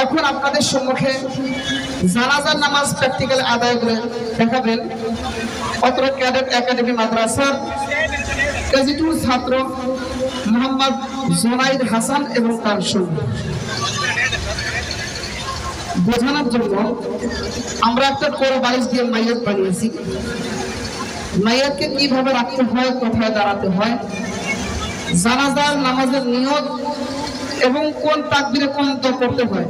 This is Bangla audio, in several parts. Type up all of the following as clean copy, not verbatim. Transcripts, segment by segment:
এখন আপনাদের সম্মুখে জানাজার নামাজ প্র্যাকটিক্যাল আদায় করে দেখাবেন অত্র ক্যাডেট একাডেমি মাদ্রাসার কেজি 2 ছাত্র মোহাম্মদ জোনাইদ হাসান এবং তার সঙ্গী। বোঝানোর জন্য আমরা একটা কোর বালিশ দিয়ে মাইয়াত বানিয়েছি। মাইয়াতকে কিভাবে রাখতে হয়, কোথায় দাঁড়াতে হয়, জানাজার নামাজের নিয়ত এবং কোন তাকবীরে কোন দোয়া করতে হয়,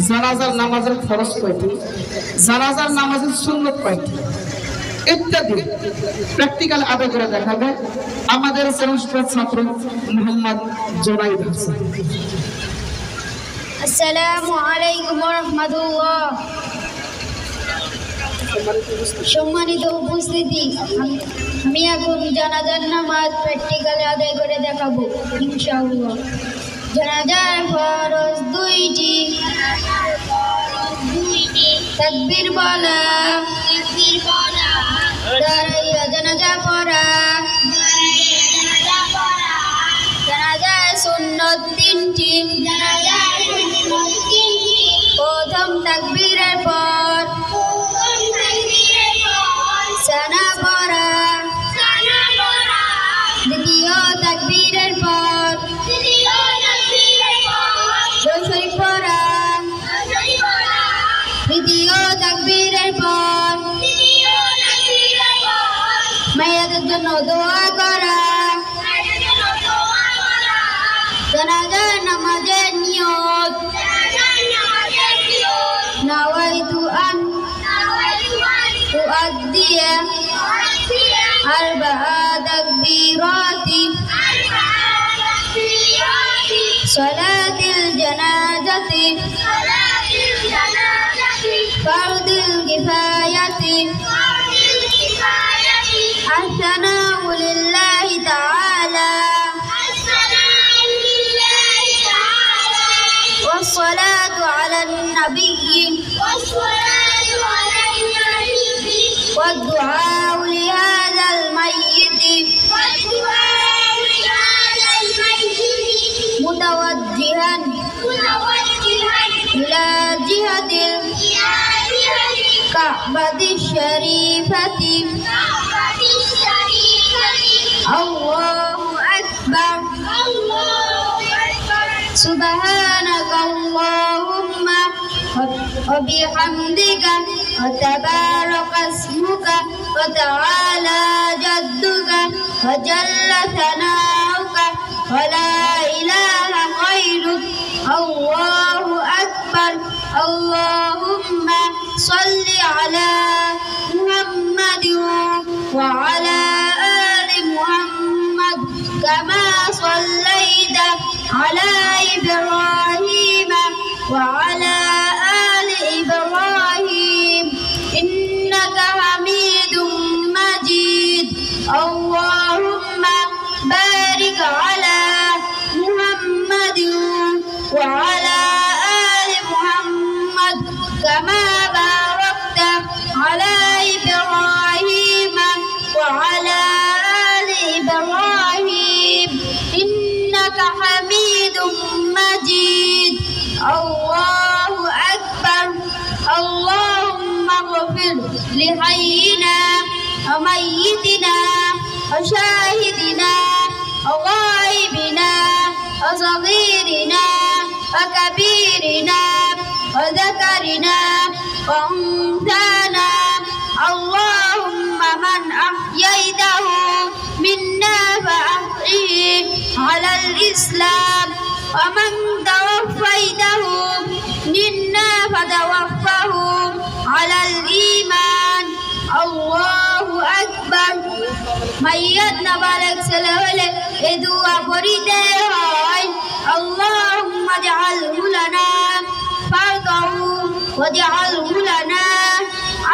জানাজার নামাজের ফরজ কয়টি, জানাজার নামাজের সুন্নত কয়টি ইত্যাদি প্র্যাকটিক্যাল আদায় করে দেখাবে আমাদের শ্রেষ্ঠ ছাত্র মোহাম্মদ জোনাইদ হাসান। আসসালামু আলাইকুম ওয়া রাহমাতুল্লাহ। সম্মানিত উপস্থিতি, আমি এখন জানাজার নামাজ প্র্যাকটিক্যালি আদায় করে দেখাবো ইনশাআল্লাহ। জানাজার ফরজ দুইটি, তাকবীর বলা, দাঁড়াইয়া জানাজা পড়া, জানাজার সুন্নত তিনটি, প্রথম তাকবীরের পর সানা পড়া, দ্বিতীয় তাকবীরের পর দরুদ পড়া, তৃতীয় তাকবীরের পর মাইয়াতের জন্য দোয়া করা। জানাজার নামাজের নিয়ত, নাওয়াইতু আন উআদ্দিয়া আরবাআ তাকবীরাতি সালাতিল জানাজাতি ফারদিল কিফায়াতি আসসানাউ লিল্লাহি তাআলা والصلاة على النبي والدعاء لهذا الميت متوجها إلى جهة الكعبة الشريفة. الله أكبر. سبحانك اللهم وبحمدك وتبارك اسمك وتعالى جدك وجل ثناؤك ولا إله غيرك. الله أكبر. اللهم صل على محمد وعلى آل محمد كما صليت على إبراهيم وعلى آل إبراهيم إنك حميد مجيد. اللهم بارك على محمد وعلى آل محمد كما باركت على إبراهيم وعلى آل إبراهيم إنك حميد مجيد. الله أكبر. اللهم اغفر لحينا وميتنا وشاهدنا وغائبنا وصغيرنا وكبيرنا وذكرنا وأنثانا. اللهم من أحييته منا فأحيه على الإسلام ومن توفيته منا فتوفه على الإيمان. الله أكبر. মাইয়াতনা বালক ছেলে হলে এই দোয়া পড়িতে হয়, আল্লাহুম্মা জাআলহু লানা ফারদাহু ওয়াজআলহু লানা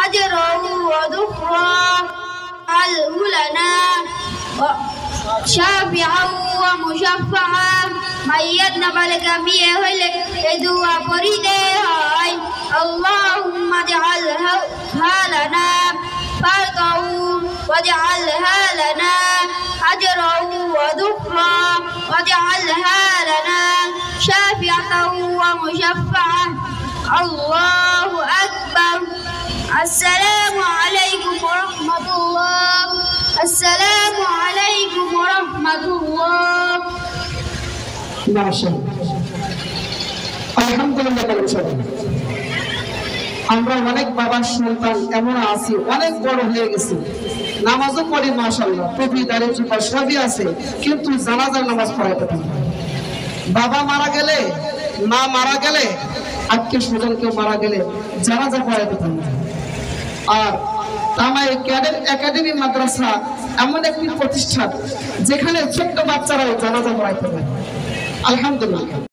আজরাহু ওয়া দুখরা আলহু লানা শাফিআন ওয়া মুশাফফাআন। মাইয়াতনা বালক মেয়ে হলে এই দোয়া পড়িতে হয়, আল্লাহুম্মা জাআলহা লানা ফারদাহু واجعلها لنا أجرا وذكرا واجعلها لنا شافعة ومشفعة. الله أكبر. السلام عليكم ورحمة الله. السلام عليكم ورحمة الله. আলহামদুলিল্লাহ। আমরা অনেক বাবার সন্তান এমন আছি, অনেক বড় হয়ে গেছি, নামাজও পড়ি মাশাআল্লাহ, টুপি দাড়ি জুব্বা সবই আছে, কিন্তু জানাজার নামাজ পড়াইতে পারি না। বাবা মারা গেলে, মা মারা গেলে, আত্মীয় স্বজন কেউ মারা গেলে জানাজা পড়াইতে পারি না। আর তামাই একাডেমি মাদ্রাসা এমন একটি প্রতিষ্ঠান যেখানে ছোট্ট বাচ্চারাও জানাজা পড়াইতে পারে। আলহামদুলিল্লাহ।